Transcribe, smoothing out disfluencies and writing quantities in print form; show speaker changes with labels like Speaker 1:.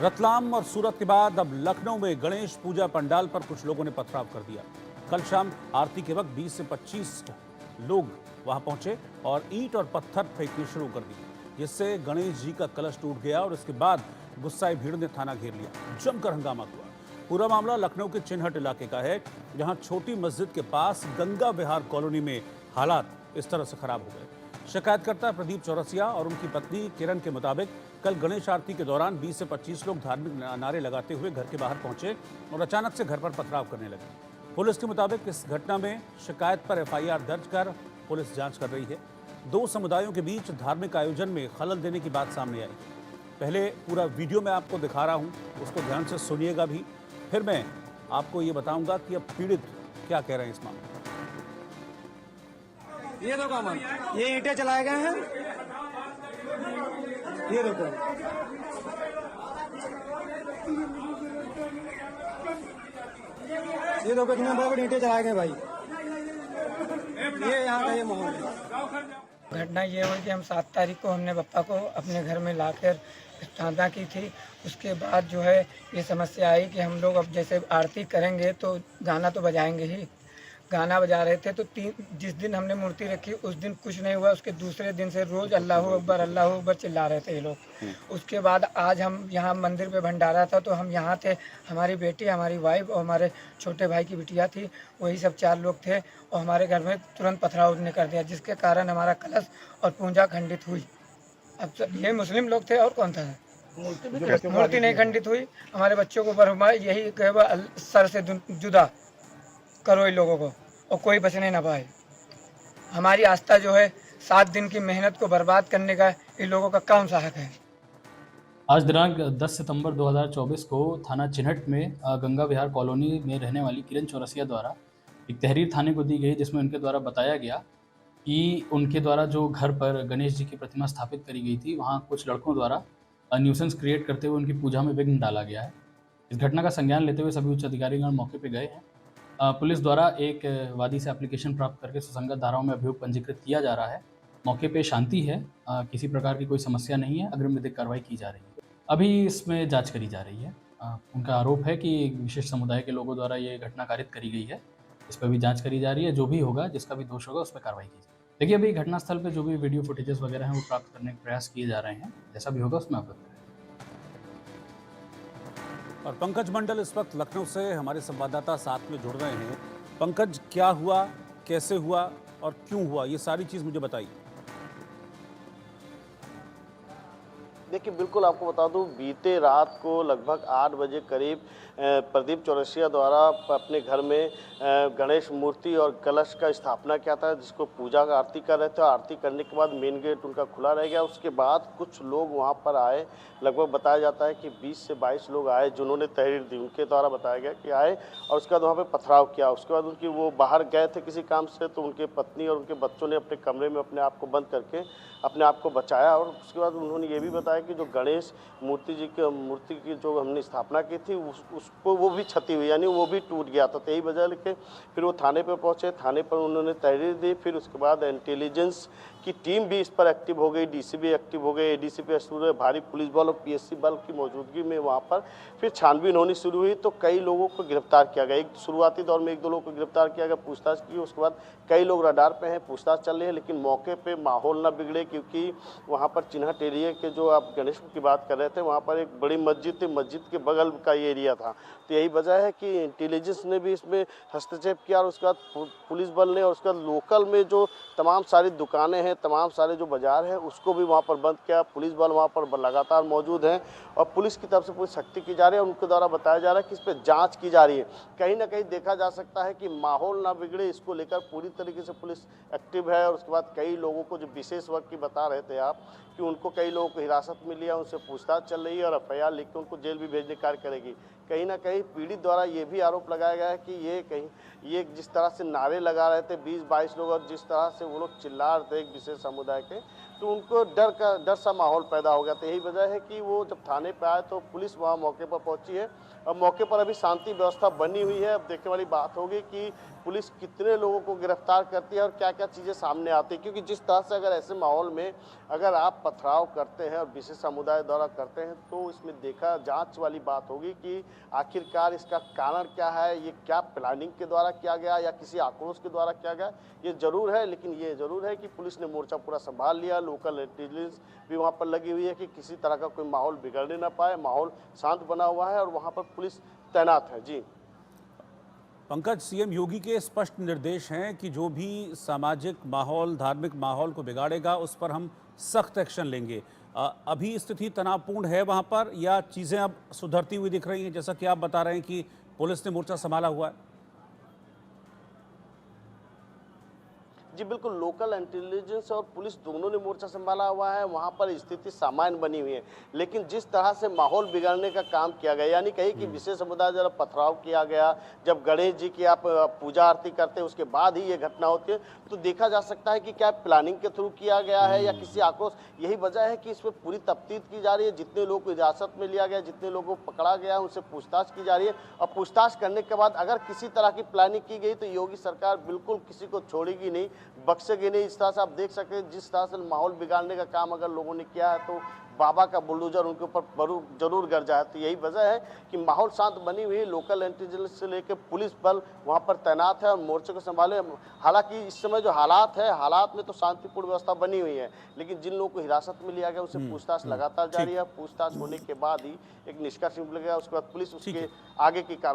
Speaker 1: रतलाम और सूरत के बाद अब लखनऊ में गणेश पूजा पंडाल पर कुछ लोगों ने पथराव कर दिया। कल शाम आरती के वक्त 20 से 25 लोग वहां पहुंचे और ईंट और पत्थर फेंकनी शुरू कर दी, जिससे गणेश जी का कलश टूट गया और इसके बाद गुस्साई भीड़ ने थाना घेर लिया। जमकर हंगामा हुआ। पूरा मामला लखनऊ के चिन्हट इलाके का है, जहां छोटी मस्जिद के पास गंगा विहार कॉलोनी में हालात इस तरह से खराब हो गए। शिकायतकर्ता प्रदीप चौरसिया और उनकी पत्नी किरण के मुताबिक कल गणेश आरती के दौरान 20 से 25 लोग धार्मिक नारे लगाते हुए घर के बाहर पहुंचे और अचानक से घर पर पथराव करने लगे। पुलिस के मुताबिक इस घटना में शिकायत पर एफआईआर दर्ज कर पुलिस जांच कर रही है। दो समुदायों के बीच धार्मिक आयोजन में खलल देने की बात सामने आई। पहले पूरा वीडियो मैं आपको दिखा रहा हूं, उसको ध्यान से सुनिएगा भी, फिर मैं आपको ये बताऊंगा कि अब पीड़ित क्या कह रहे हैं इस मामले में।
Speaker 2: ये देखो अमन, ये ईंटें चलाए गए हैं। ये देखो, ये देखो इतने बड़े बड़े ईंटें चलाए गए भाई। ये यहाँ का ये माहौल है।
Speaker 3: घटना ये हुई कि हम 7 तारीख को हमने पप्पा को अपने घर में लाकर स्थापना की थी। उसके बाद जो है ये समस्या आई कि हम लोग अब जैसे आरती करेंगे तो गाना तो बजाएंगे ही। गाना बजा रहे थे तो जिस दिन हमने मूर्ति रखी उस दिन कुछ नहीं हुआ। उसके दूसरे दिन से रोज़ अल्लाहू अकबर चिल्ला रहे थे ये लोग। उसके बाद आज हम यहाँ मंदिर पे भंडारा था तो हम यहाँ थे। हमारी बेटी, हमारी वाइफ और हमारे छोटे भाई की बिटिया थी, वही सब 4 लोग थे और हमारे घर में तुरंत पथराव ने कर दिया, जिसके कारण हमारा कलश और पूजा खंडित हुई। अब ये मुस्लिम लोग थे और कौन था? मूर्ति नहीं खंडित हुई। हमारे बच्चों को बरहुमाई यही कहे सर से जुदा करो इन लोगों को और कोई बचने ना पाए। हमारी आस्था जो है 7 दिन की मेहनत को बर्बाद करने का इन लोगों का कौन सा हक है?
Speaker 4: आज दिनांक 10 सितंबर 2024 को थाना चिन्हट में गंगा विहार कॉलोनी में रहने वाली किरण चौरसिया द्वारा एक तहरीर थाने को दी गई, जिसमें उनके द्वारा बताया गया कि उनके द्वारा जो घर पर गणेश जी की प्रतिमा स्थापित करी गई थी, वहाँ कुछ लड़कों द्वारा न्यूसेंस क्रिएट करते हुए उनकी पूजा में विघ्न डाला गया है। इस घटना का संज्ञान लेते हुए सभी उच्च अधिकारीगण मौके पर गए हैं। पुलिस द्वारा एक वादी से एप्लीकेशन प्राप्त करके सुसंगत धाराओं में अभियोग पंजीकृत किया जा रहा है। मौके पे शांति है, किसी प्रकार की कोई समस्या नहीं है। अग्रिम विधिक कार्रवाई की जा रही है। अभी इसमें जांच करी जा रही है। उनका आरोप है कि एक विशेष समुदाय के लोगों द्वारा ये घटना कारित करी गई है। इस पर भी जांच करी जा रही है। जो भी होगा, जिसका भी दोष होगा, उस पर कार्रवाई की जाएगी। देखिए, अभी घटनास्थल पर जो भी वीडियो फुटेजेस वगैरह हैं वो प्राप्त करने के प्रयास किए जा रहे हैं। जैसा भी होगा उसमें अवगत करें।
Speaker 1: और पंकज मंडल इस वक्त लखनऊ से हमारे संवाददाता साथ में जुड़ रहे हैं। पंकज, क्या हुआ, कैसे हुआ और क्यों हुआ, ये सारी चीज मुझे बताइए।
Speaker 5: देखिए, बिल्कुल आपको बता दूं, बीते रात को लगभग 8 बजे करीब प्रदीप चौरसिया द्वारा अपने घर में गणेश मूर्ति और कलश का स्थापना किया था, जिसको पूजा का आरती कर रहे थे। आरती करने के बाद मेन गेट उनका खुला रह गया। उसके बाद कुछ लोग वहां पर आए। लगभग बताया जाता है कि 20 से 22 लोग आए, जिन्होंने तहरीर दी। उनके द्वारा बताया गया कि आए और उसके बाद वहाँ पर पथराव किया। उसके बाद उनकी वो बाहर गए थे किसी काम से, तो उनके पत्नी और उनके बच्चों ने अपने कमरे में अपने आप को बंद करके अपने आप को बचाया। और उसके बाद उन्होंने ये भी बताया कि जो गणेश मूर्ति की जो हमने स्थापना की थी उसको वो भी क्षति हुई, यानी वो भी टूट गया था। तो यही वजह लेके फिर वो थाने पर पहुंचे। थाने पर उन्होंने तहरीर दी। फिर उसके बाद इंटेलिजेंस की टीम भी इस पर एक्टिव हो गई, डीसी भी एक्टिव हो गए, एडीसीपी एक्टिव, भारी पुलिस बल और पीएससी बल की मौजूदगी में वहाँ पर फिर छानबीन होनी शुरू हुई। तो कई लोगों को गिरफ्तार किया गया। एक शुरुआती दौर में 1-2 लोगों को गिरफ्तार किया गया, पूछताछ की। उसके बाद कई लोग रडार पे हैं, पूछताछ चल रही है। लेकिन मौके पे माहौल ना बिगड़े, क्योंकि वहाँ पर चिन्हट एरिया के जो आप गणेश की बात कर रहे थे, वहाँ पर एक बड़ी मस्जिद थी, मस्जिद के बगल का ये एरिया था। तो यही वजह है कि इंटेलिजेंस ने भी इसमें हस्तक्षेप किया और उसके बाद पुलिस बल ने और उसके बाद लोकल में जो तमाम सारी दुकानें हैं, तमाम सारे जो बाजार है, उसको भी वहाँ पर बंद किया। पुलिस बल वहाँ पर लगातार मौजूद है और पुलिस की तरफ से पूरी सख्ती की जा रही है। उनके द्वारा बताया जा रहा है कि इस पर जांच की जा रही है। कहीं ना कहीं देखा जा सकता है कि माहौल ना बिगड़े, इसको लेकर पूरी तरीके से पुलिस एक्टिव है। और उसके बाद कई लोगों को, जो विशेष वर्ग की बता रहे थे आप, कि उनको कई लोगों को हिरासत में लिया, उनसे पूछताछ चल रही है और एफआईआर लिख के उनको जेल भी भेजने कार्य करेगी। कहीं ना कहीं पीड़ित द्वारा ये भी आरोप लगाया गया है कि ये जिस तरह से नारे लगा रहे थे 20-22 लोग और जिस तरह से वो लोग चिल्ला रहे थे एक विशेष समुदाय के, कि उनको डर सा माहौल पैदा हो गया। तो यही वजह है कि वो जब थाने पे आए तो पुलिस वहाँ मौके पर पहुंची है और मौके पर अभी शांति व्यवस्था बनी हुई है। अब देखने वाली बात होगी कि पुलिस कितने लोगों को गिरफ्तार करती है और क्या क्या चीज़ें सामने आती है, क्योंकि जिस तरह से अगर ऐसे माहौल में अगर आप पथराव करते हैं और विशेष समुदाय द्वारा करते हैं तो इसमें देखा जांच वाली बात होगी कि आखिरकार इसका कारण क्या है, ये क्या प्लानिंग के द्वारा किया गया या किसी आक्रोश के द्वारा किया गया, ये जरूर है। लेकिन ये जरूर है कि पुलिस ने मोर्चा पूरा संभाल लिया, लोकल इंटेलिजेंस भी वहाँ पर लगी हुई है कि किसी तरह का कोई माहौल बिगड़ने ना पाए, माहौल शांत बना हुआ है और वहाँ पर पुलिस तैनात है। जी
Speaker 1: पंकज, सीएम योगी के स्पष्ट निर्देश हैं कि जो भी सामाजिक माहौल, धार्मिक माहौल को बिगाड़ेगा उस पर हम सख्त एक्शन लेंगे। अभी स्थिति तनावपूर्ण है वहां पर या चीजें अब सुधरती हुई दिख रही हैं, जैसा कि आप बता रहे हैं कि पुलिस ने मोर्चा संभाला हुआ है?
Speaker 5: जी बिल्कुल, लोकल इंटेलिजेंस और पुलिस दोनों ने मोर्चा संभाला हुआ है, वहाँ पर स्थिति सामान्य बनी हुई है। लेकिन जिस तरह से माहौल बिगाड़ने का काम किया गया, यानी कहीं कि विशेष समुदाय जब पथराव किया गया, जब गणेश जी की आप पूजा आरती करते हैं उसके बाद ही ये घटना होती है, तो देखा जा सकता है कि क्या प्लानिंग के थ्रू किया गया है या किसी आक्रोश। यही वजह है कि इस पर पूरी तफ्तीश की जा रही है। जितने लोग को हिरासत में लिया गया, जितने लोगों को पकड़ा गया, उनसे पूछताछ की जा रही है और पूछताछ करने के बाद अगर किसी तरह की प्लानिंग की गई तो योगी सरकार बिल्कुल किसी को छोड़ेगी नहीं, बख्शेगी नहीं। इस तरह से आप देख सकते हैं जिस तरह से माहौल बिगाड़ने का काम अगर लोगों ने किया है तो बाबा का बुलडोजर उनके ऊपर जरूर गरजा है। तो यही वजह है कि माहौल शांत बनी हुई है। लोकल इंटेलिजेंस से लेकर पुलिस बल वहाँ पर तैनात है और मोर्चे को संभाले। हालांकि इस समय जो हालात है, हालात में तो शांतिपूर्ण व्यवस्था बनी हुई है, लेकिन जिन लोगों को हिरासत में लिया गया उनसे पूछताछ लगातार जारी है। पूछताछ होने के बाद ही एक निष्कर्ष निकलेगा, उसके बाद पुलिस उसके आगे की कार्रवाई